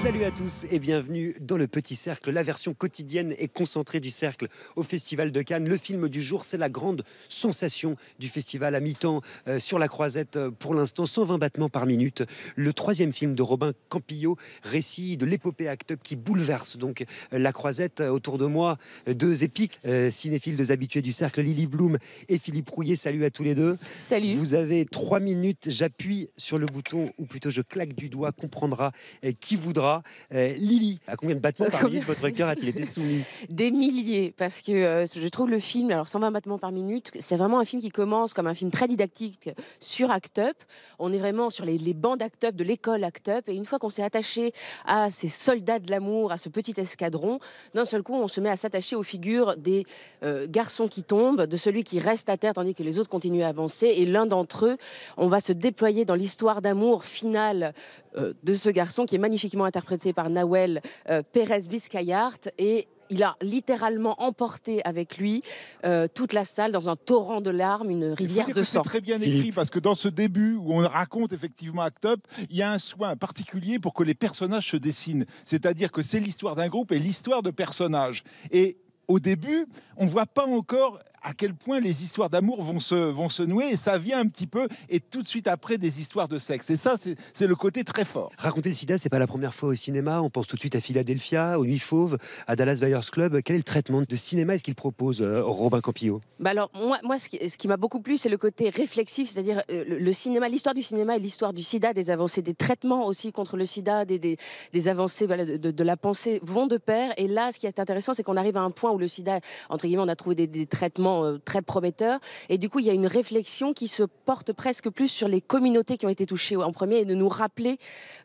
Salut à tous et bienvenue dans le Petit Cercle, la version quotidienne et concentrée du Cercle au Festival de Cannes. Le film du jour, c'est la grande sensation du festival à mi-temps sur la Croisette pour l'instant, 120 battements par minute. Le troisième film de Robin Campillo, récit de l'épopée act-up qui bouleverse donc la Croisette. Autour de moi, deux épiques cinéphiles, deux habitués du Cercle, Lily Bloom et Philippe Rouillet. Salut à tous les deux. Salut. Vous avez 3 minutes, j'appuie sur le bouton ou plutôt je claque du doigt, comprendra qui voudra. Lily, à combien de battements par minute votre cœur a-t-il été soumis? Des milliers, parce que je trouve le film, alors 120 battements par minute, c'est vraiment un film qui commence comme un film très didactique sur Act Up. On est vraiment sur les bancs d'Act Up, de l'école Act Up, et une fois qu'on s'est attaché à ces soldats de l'amour, à ce petit escadron, d'un seul coup on se met à s'attacher aux figures des garçons qui tombent, de celui qui reste à terre tandis que les autres continuent à avancer, et l'un d'entre eux, on va se déployer dans l'histoire d'amour finale de ce garçon qui est magnifiquement interprété par Nahuel Pérez Vizcayart, et il a littéralement emporté avec lui toute la salle dans un torrent de larmes, une rivière de sang. C'est très bien écrit parce que dans ce début où on raconte effectivement Act Up, il y a un soin particulier pour que les personnages se dessinent. C'est-à-dire que c'est l'histoire d'un groupe et l'histoire de personnages. Et au début, on ne voit pas encore à quel point les histoires d'amour vont se nouer, et ça vient un petit peu, et tout de suite après, des histoires de sexe. Et ça, c'est le côté très fort. Raconter le sida, c'est pas la première fois au cinéma. On pense tout de suite à Philadelphia, aux Nuits Fauves, à Dallas Buyers Club. Quel est le traitement de cinéma est-ce qu'il propose, Robin Campillo? Alors, moi ce qui m'a beaucoup plu, c'est le côté réflexif, c'est-à-dire le cinéma, l'histoire du cinéma et l'histoire du sida, des avancées, des traitements aussi contre le sida, des avancées de la pensée vont de pair. Et là, ce qui est intéressant, c'est qu'on arrive à un point où le sida, entre guillemets, on a trouvé des traitements très prometteurs. Et du coup, il y a une réflexion qui se porte presque plus sur les communautés qui ont été touchées en premier, et de nous rappeler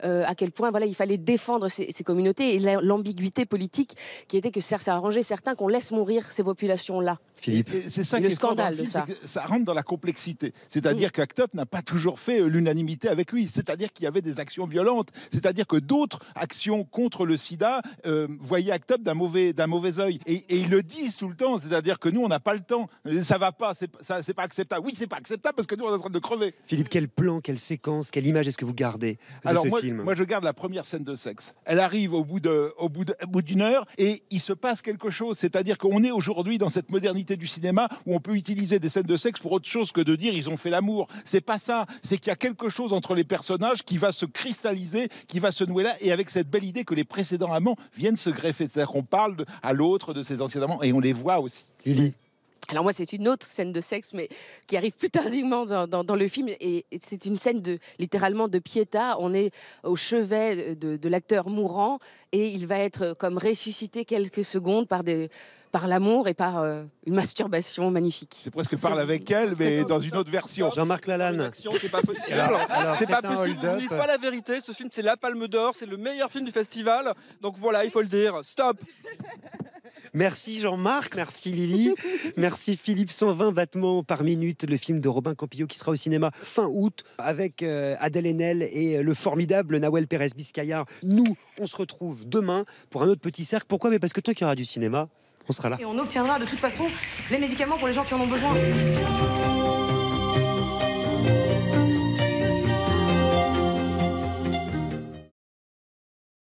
à quel point il fallait défendre ces communautés, et l'ambiguïté politique qui était que ça arrangeait certains qu'on laisse mourir ces populations-là. Philippe. C'est ça qui est scandale fort dans le film, de ça. c'est que ça rentre dans la complexité. C'est-à-dire qu'Act Up n'a pas toujours fait l'unanimité avec lui. C'est-à-dire qu'il y avait des actions violentes. C'est-à-dire que d'autres actions contre le sida voyaient Act Up d'un mauvais œil. Et ils le disent tout le temps. C'est-à-dire que nous, on n'a pas le temps. Ça va pas. C'est pas acceptable. Oui, c'est pas acceptable parce que nous, on est en train de crever. Philippe, quel plan, quelle séquence, quelle image est-ce que vous gardez de ce film? Moi, je garde la première scène de sexe. Elle arrive au bout d'une heure et il se passe quelque chose. C'est-à-dire qu'on est aujourd'hui dans cette modernité du cinéma où on peut utiliser des scènes de sexe pour autre chose que de dire ils ont fait l'amour. C'est pas ça. C'est qu'il y a quelque chose entre les personnages qui va se cristalliser, qui va se nouer là, et avec cette belle idée que les précédents amants viennent se greffer. C'est-à-dire qu'on parle à l'autre de ses anciens amants et on les voit aussi. Lily. Alors moi, c'est une autre scène de sexe, mais qui arrive plus tardivement dans le film, et c'est une scène littéralement de piéta. On est au chevet de l'acteur mourant, et il va être comme ressuscité quelques secondes par l'amour et par une masturbation magnifique. C'est presque parle avec elle, mais dans une autre version. Jean-Marc Lalanne. C'est pas possible. C'est pas possible. Vous ne dites pas la vérité. Ce film, c'est la Palme d'Or. C'est le meilleur film du festival. Donc voilà, il faut le dire. Stop. Merci Jean-Marc, merci Lily, merci Philippe. 120 battements par minute, le film de Robin Campillo qui sera au cinéma fin août avec Adèle Haenel et le formidable Nahuel Pérez Vizcayart. Nous, on se retrouve demain pour un autre Petit Cercle. Pourquoi? Mais parce que tant qu'il y aura du cinéma, on sera là. Et on obtiendra de toute façon les médicaments pour les gens qui en ont besoin.